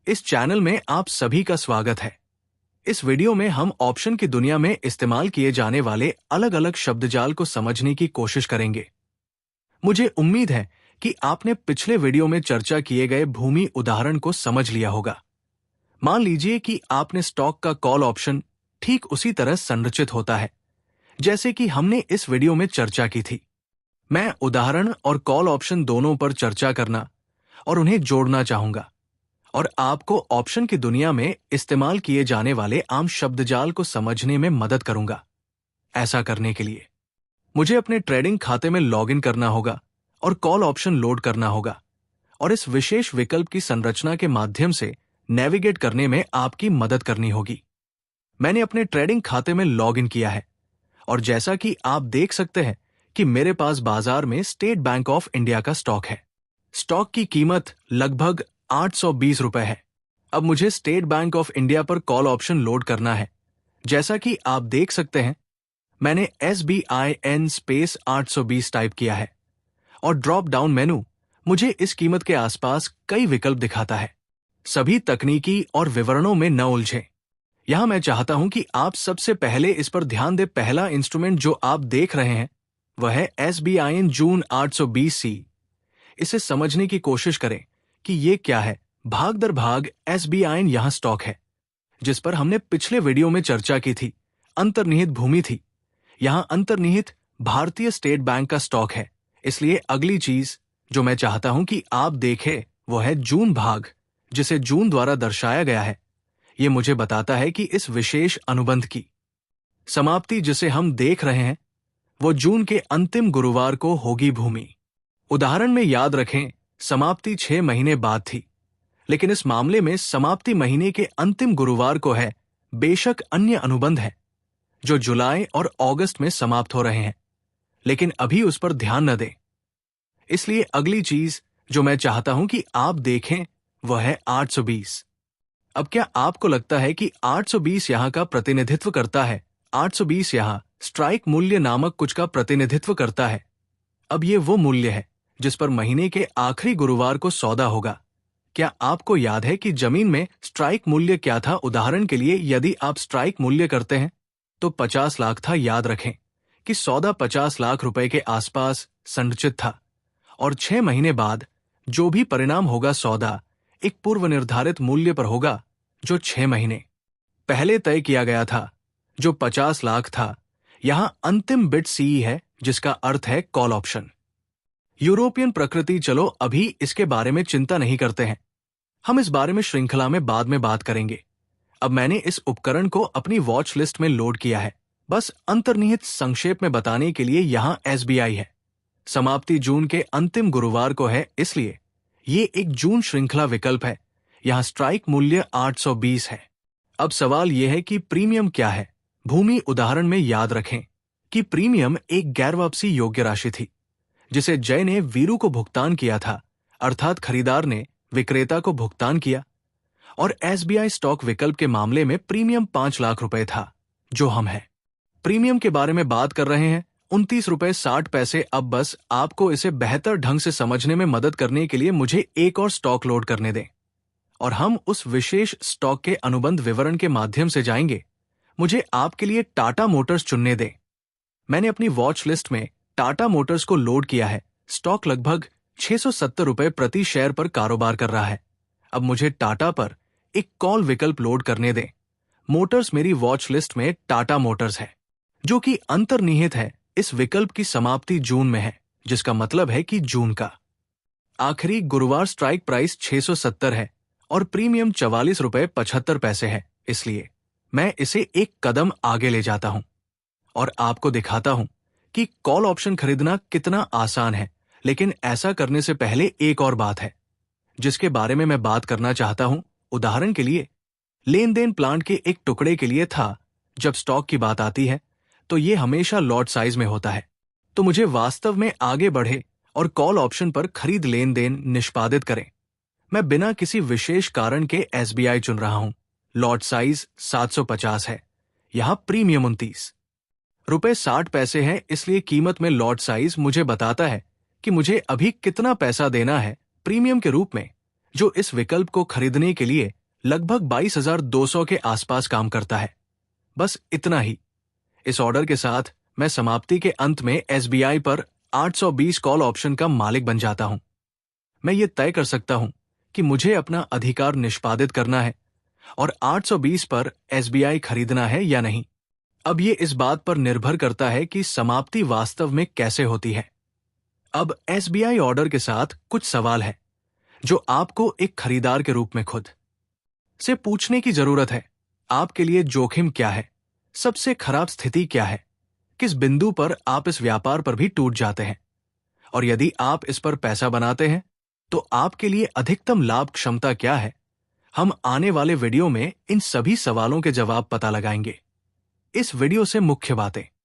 इस चैनल में आप सभी का स्वागत है। इस वीडियो में हम ऑप्शन की दुनिया में इस्तेमाल किए जाने वाले अलग अलग शब्दजाल को समझने की कोशिश करेंगे। मुझे उम्मीद है कि आपने पिछले वीडियो में चर्चा किए गए भूमि उदाहरण को समझ लिया होगा। मान लीजिए कि आपने स्टॉक का कॉल ऑप्शन ठीक उसी तरह संरचित होता है जैसे कि हमने इस वीडियो में चर्चा की थी। मैं उदाहरण और कॉल ऑप्शन दोनों पर चर्चा करना और उन्हें जोड़ना चाहूंगा और आपको ऑप्शन की दुनिया में इस्तेमाल किए जाने वाले आम शब्दजाल को समझने में मदद करूंगा। ऐसा करने के लिए मुझे अपने ट्रेडिंग खाते में लॉगिन करना होगा और कॉल ऑप्शन लोड करना होगा और इस विशेष विकल्प की संरचना के माध्यम से नेविगेट करने में आपकी मदद करनी होगी। मैंने अपने ट्रेडिंग खाते में लॉगिन किया है और जैसा कि आप देख सकते हैं कि मेरे पास बाजार में स्टेट बैंक ऑफ इंडिया का स्टॉक है। स्टॉक की कीमत लगभग 820 रुपए है। अब मुझे स्टेट बैंक ऑफ इंडिया पर कॉल ऑप्शन लोड करना है। जैसा कि आप देख सकते हैं, मैंने SBIN स्पेस 820 टाइप किया है और ड्रॉप डाउन मेनू मुझे इस कीमत के आसपास कई विकल्प दिखाता है। सभी तकनीकी और विवरणों में न उलझें। यहां मैं चाहता हूं कि आप सबसे पहले इस पर ध्यान दें। पहला इंस्ट्रूमेंट जो आप देख रहे हैं वह है SBIN जून 820C। इसे समझने की कोशिश करें कि ये क्या है। भाग दर भाग SBIN यहां स्टॉक है जिस पर हमने पिछले वीडियो में चर्चा की थी। अंतर्निहित भूमि थी। यहां अंतर्निहित भारतीय स्टेट बैंक का स्टॉक है। इसलिए अगली चीज जो मैं चाहता हूं कि आप देखें वो है जून भाग, जिसे जून द्वारा दर्शाया गया है। ये मुझे बताता है कि इस विशेष अनुबंध की समाप्ति जिसे हम देख रहे हैं वो जून के अंतिम गुरुवार को होगी। भूमि उदाहरण में याद रखें, समाप्ति 6 महीने बाद थी, लेकिन इस मामले में समाप्ति महीने के अंतिम गुरुवार को है। बेशक अन्य अनुबंध है जो जुलाई और अगस्त में समाप्त हो रहे हैं, लेकिन अभी उस पर ध्यान न दें। इसलिए अगली चीज जो मैं चाहता हूं कि आप देखें वह है 820। अब क्या आपको लगता है कि 820 यहां का प्रतिनिधित्व करता है? 820 यहां स्ट्राइक मूल्य नामक कुछ का प्रतिनिधित्व करता है। अब ये वो मूल्य है जिस पर महीने के आखिरी गुरुवार को सौदा होगा। क्या आपको याद है कि जमीन में स्ट्राइक मूल्य क्या था? उदाहरण के लिए यदि आप स्ट्राइक मूल्य करते हैं तो 50 लाख था। याद रखें कि सौदा 50 लाख रुपए के आसपास संरचित था और 6 महीने बाद जो भी परिणाम होगा सौदा एक पूर्व निर्धारित मूल्य पर होगा जो 6 महीने पहले तय किया गया था, जो 50 लाख था। यहां अंतिम बिट CE है जिसका अर्थ है कॉल ऑप्शन। यूरोपियन प्रकृति। चलो अभी इसके बारे में चिंता नहीं करते हैं, हम इस बारे में श्रृंखला में बाद में बात करेंगे। अब मैंने इस उपकरण को अपनी वॉच लिस्ट में लोड किया है। बस अंतर्निहित संक्षेप में बताने के लिए यहां SBI है। समाप्ति जून के अंतिम गुरुवार को है, इसलिए ये एक जून श्रृंखला विकल्प है। यहां स्ट्राइक मूल्य 820 है। अब सवाल यह है कि प्रीमियम क्या है? भूमि उदाहरण में याद रखें कि प्रीमियम एक गैर वापसी योग्य राशि थी जिसे जय ने वीरू को भुगतान किया था, अर्थात खरीदार ने विक्रेता को भुगतान किया। और SBI स्टॉक विकल्प के मामले में प्रीमियम 5 लाख रुपए था, जो हम हैं। प्रीमियम के बारे में बात कर रहे हैं 29 रुपए 60 पैसे। अब बस आपको इसे बेहतर ढंग से समझने में मदद करने के लिए मुझे एक और स्टॉक लोड करने दें और हम उस विशेष स्टॉक के अनुबंध विवरण के माध्यम से जाएंगे। मुझे आपके लिए टाटा मोटर्स चुनने दें। मैंने अपनी वॉच लिस्ट में टाटा मोटर्स को लोड किया है। स्टॉक लगभग 670 रुपए प्रति शेयर पर कारोबार कर रहा है। अब मुझे टाटा पर एक कॉल विकल्प लोड करने दें। मोटर्स मेरी वॉच लिस्ट में टाटा मोटर्स है, जो कि अंतर्निहित है। इस विकल्प की समाप्ति जून में है, जिसका मतलब है कि जून का आखिरी गुरुवार स्ट्राइक प्राइस 670 है और प्रीमियम 44 रुपए 75 पैसे है। इसलिए मैं इसे एक कदम आगे ले जाता हूं और आपको दिखाता हूं कि कॉल ऑप्शन खरीदना कितना आसान है। लेकिन ऐसा करने से पहले एक और बात है जिसके बारे में मैं बात करना चाहता हूं। उदाहरण के लिए लेन देन प्लांट के एक टुकड़े के लिए था। जब स्टॉक की बात आती है तो ये हमेशा लॉट साइज में होता है। तो मुझे वास्तव में आगे बढ़े और कॉल ऑप्शन पर खरीद लेन देन निष्पादित करें। मैं बिना किसी विशेष कारण के SBI चुन रहा हूं। लॉट साइज 750 है। यहां प्रीमियम 29 रुपए 60 पैसे है। इसलिए कीमत में लॉट साइज मुझे बताता है कि मुझे अभी कितना पैसा देना है प्रीमियम के रूप में, जो इस विकल्प को खरीदने के लिए लगभग 22,200 के आसपास काम करता है। बस इतना ही। इस ऑर्डर के साथ मैं समाप्ति के अंत में SBI पर 820 कॉल ऑप्शन का मालिक बन जाता हूं। मैं ये तय कर सकता हूं कि मुझे अपना अधिकार निष्पादित करना है और 820 पर SBI खरीदना है या नहीं। अब ये इस बात पर निर्भर करता है कि समाप्ति वास्तव में कैसे होती है। अब SBI ऑर्डर के साथ कुछ सवाल है जो आपको एक खरीदार के रूप में खुद से पूछने की जरूरत है। आपके लिए जोखिम क्या है? सबसे खराब स्थिति क्या है? किस बिंदु पर आप इस व्यापार पर भी टूट जाते हैं? और यदि आप इस पर पैसा बनाते हैं तो आपके लिए अधिकतम लाभ क्षमता क्या है? हम आने वाले वीडियो में इन सभी सवालों के जवाब पता लगाएंगे। इस वीडियो से मुख्य बातें।